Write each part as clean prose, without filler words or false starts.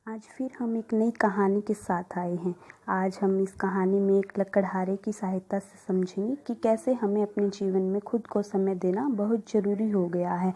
आज फिर हम एक नई कहानी के साथ आए हैं। आज हम इस कहानी में एक लकड़हारे की सहायता से समझेंगे कि कैसे हमें अपने जीवन में खुद को समय देना बहुत ज़रूरी हो गया है।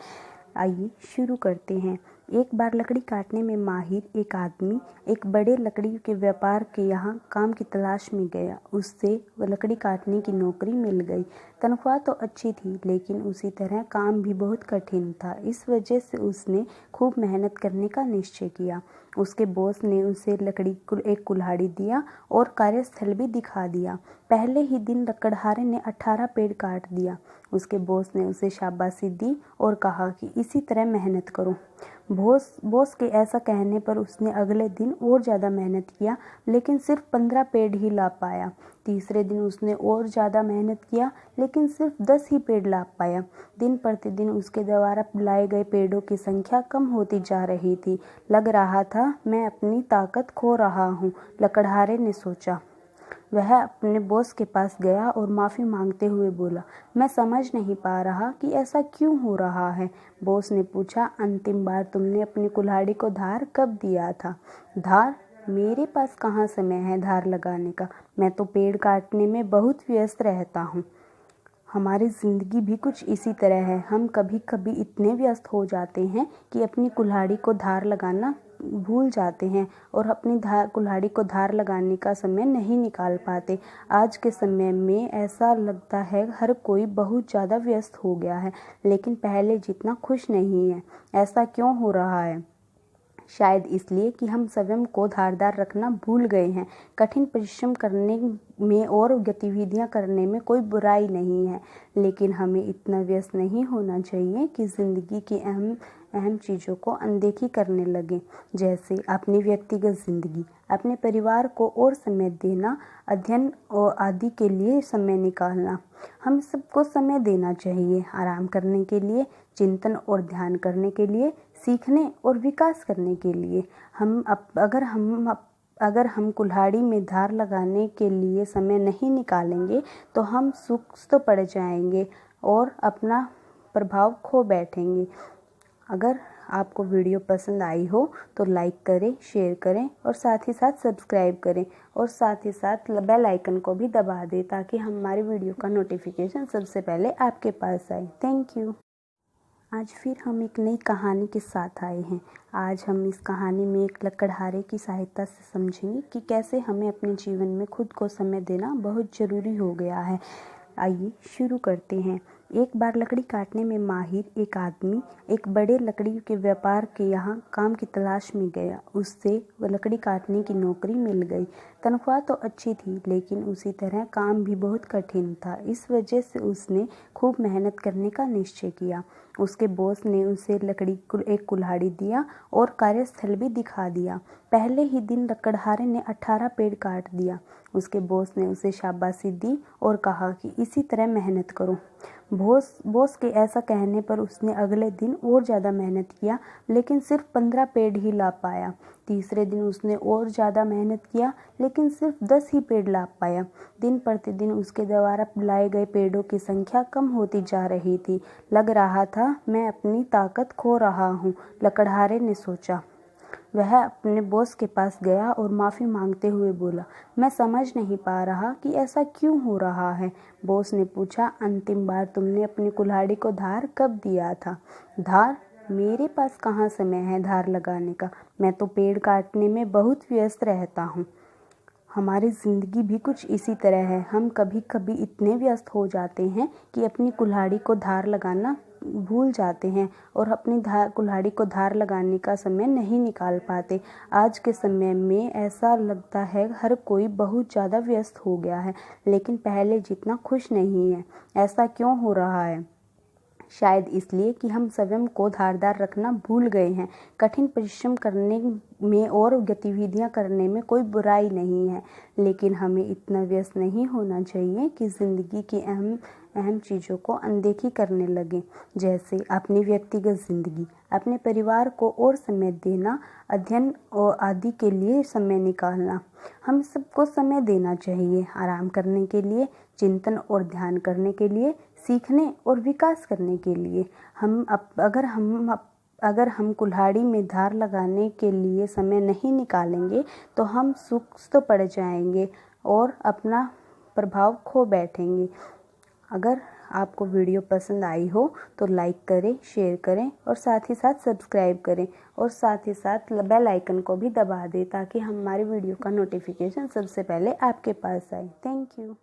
आइए शुरू करते हैं। एक बार लकड़ी काटने में माहिर एक आदमी एक बड़े लकड़ी के व्यापार के यहाँ काम की तलाश में गया। उससे वह लकड़ी काटने की नौकरी मिल गई। तनख्वाह तो अच्छी थी, लेकिन उसी तरह काम भी बहुत कठिन था। इस वजह से उसने खूब मेहनत करने का निश्चय किया। उसके बॉस ने उसे एक कुल्हाड़ी दिया और कार्यस्थल भी दिखा दिया। पहले ही दिन लकड़हारे ने 18 पेड़ काट दिया। उसके बॉस ने उसे शाबाशी दी और कहा कि इसी तरह मेहनत करो। बॉस के ऐसा कहने पर उसने अगले दिन और ज़्यादा मेहनत किया, लेकिन सिर्फ 15 पेड़ ही ला पाया। तीसरे दिन उसने और ज़्यादा मेहनत किया, लेकिन सिर्फ 10 ही पेड़ ला पाया। दिन प्रतिदिन उसके द्वारा लाए गए पेड़ों की संख्या कम होती जा रही थी। लग रहा था मैं अपनी ताकत खो रहा हूँ, लकड़हारे ने सोचा। वह अपने बॉस के पास गया और माफ़ी मांगते हुए बोला, मैं समझ नहीं पा रहा कि ऐसा क्यों हो रहा है। बॉस ने पूछा, अंतिम बार तुमने अपनी कुल्हाड़ी को धार कब दिया था? धार? मेरे पास कहाँ समय है धार लगाने का। मैं तो पेड़ काटने में बहुत व्यस्त रहता हूँ। हमारी ज़िंदगी भी कुछ इसी तरह है। हम कभी कभी इतने व्यस्त हो जाते हैं कि अपनी कुल्हाड़ी को धार लगाना भूल जाते हैं और अपनी कुल्हाड़ी को धार लगाने का समय नहीं निकाल पाते। आज के समय में ऐसा लगता है हर कोई बहुत ज़्यादा व्यस्त हो गया है, लेकिन पहले जितना खुश नहीं है। ऐसा क्यों हो रहा है? शायद इसलिए कि हम स्वयं को धारदार रखना भूल गए हैं। कठिन परिश्रम करने में और गतिविधियां करने में कोई बुराई नहीं है, लेकिन हमें इतना व्यस्त नहीं होना चाहिए कि ज़िंदगी की अहम चीज़ों को अनदेखी करने लगें, जैसे अपनी व्यक्तिगत ज़िंदगी, अपने परिवार को और समय देना, अध्ययन और आदि के लिए समय निकालना। हम सबको समय देना चाहिए, आराम करने के लिए, चिंतन और ध्यान करने के लिए, सीखने और विकास करने के लिए। अगर हम कुल्हाड़ी में धार लगाने के लिए समय नहीं निकालेंगे तो हम सुस्त पड़ जाएंगे और अपना प्रभाव खो बैठेंगे। अगर आपको वीडियो पसंद आई हो तो लाइक करें, शेयर करें और साथ ही साथ सब्सक्राइब करें और साथ ही साथ बेल आइकन को भी दबा दें ताकि हमारी वीडियो का नोटिफिकेशन सबसे पहले आपके पास आए। Thank you. आज फिर हम एक नई कहानी के साथ आए हैं। आज हम इस कहानी में एक लकड़हारे की सहायता से समझेंगे कि कैसे हमें अपने जीवन में खुद को समय देना बहुत ज़रूरी हो गया है। आइए शुरू करते हैं। एक बार लकड़ी काटने में माहिर एक आदमी एक बड़े लकड़ी के व्यापार के यहाँ काम की तलाश में गया। उससे वह लकड़ी काटने की नौकरी मिल गई। तनख्वाह तो अच्छी थी, लेकिन उसी तरह काम भी बहुत कठिन था। इस वजह से उसने खूब मेहनत करने का निश्चय किया। उसके बॉस ने उसे एक कुल्हाड़ी दिया और कार्यस्थल भी दिखा दिया। पहले ही दिन लकड़हारे ने 18 पेड़ काट दिया। उसके बॉस ने उसे शाबाशी दी और कहा कि इसी तरह मेहनत करो। बॉस के ऐसा कहने पर उसने अगले दिन और ज़्यादा मेहनत किया, लेकिन सिर्फ 15 पेड़ ही ला पाया। तीसरे दिन उसने और ज़्यादा मेहनत किया, लेकिन सिर्फ 10 ही पेड़ ला पाया। दिन प्रतिदिन उसके द्वारा लाए गए पेड़ों की संख्या कम होती जा रही थी। लग रहा था मैं अपनी ताकत खो रहा हूँ, लकड़हारे ने सोचा। वह अपने बॉस के पास गया और माफ़ी मांगते हुए बोला, मैं समझ नहीं पा रहा कि ऐसा क्यों हो रहा है। बॉस ने पूछा, अंतिम बार तुमने अपनी कुल्हाड़ी को धार कब दिया था? धार? मेरे पास कहाँ समय है धार लगाने का। मैं तो पेड़ काटने में बहुत व्यस्त रहता हूँ। हमारी ज़िंदगी भी कुछ इसी तरह है। हम कभी कभी इतने व्यस्त हो जाते हैं कि अपनी कुल्हाड़ी को धार लगाना भूल जाते हैं और अपनी कुल्हाड़ी को धार लगाने का समय नहीं निकाल पाते। आज के समय में ऐसा लगता है हर कोई बहुत ज़्यादा व्यस्त हो गया है, लेकिन पहले जितना खुश नहीं है। ऐसा क्यों हो रहा है? शायद इसलिए कि हम स्वयं को धारदार रखना भूल गए हैं। कठिन परिश्रम करने में और गतिविधियां करने में कोई बुराई नहीं है, लेकिन हमें इतना व्यस्त नहीं होना चाहिए कि ज़िंदगी की अहम चीज़ों को अनदेखी करने लगें, जैसे अपनी व्यक्तिगत ज़िंदगी, अपने परिवार को और समय देना, अध्ययन और आदि के लिए समय निकालना। हम सबको समय देना चाहिए, आराम करने के लिए, चिंतन और ध्यान करने के लिए, सीखने और विकास करने के लिए। अगर हम कुल्हाड़ी में धार लगाने के लिए समय नहीं निकालेंगे तो हम सुस्त पड़ जाएंगे और अपना प्रभाव खो बैठेंगे। अगर आपको वीडियो पसंद आई हो तो लाइक करें, शेयर करें और साथ ही साथ सब्सक्राइब करें और साथ ही साथ बेल आइकन को भी दबा दें ताकि हमारी वीडियो का नोटिफिकेशन सबसे पहले आपके पास आए। Thank you.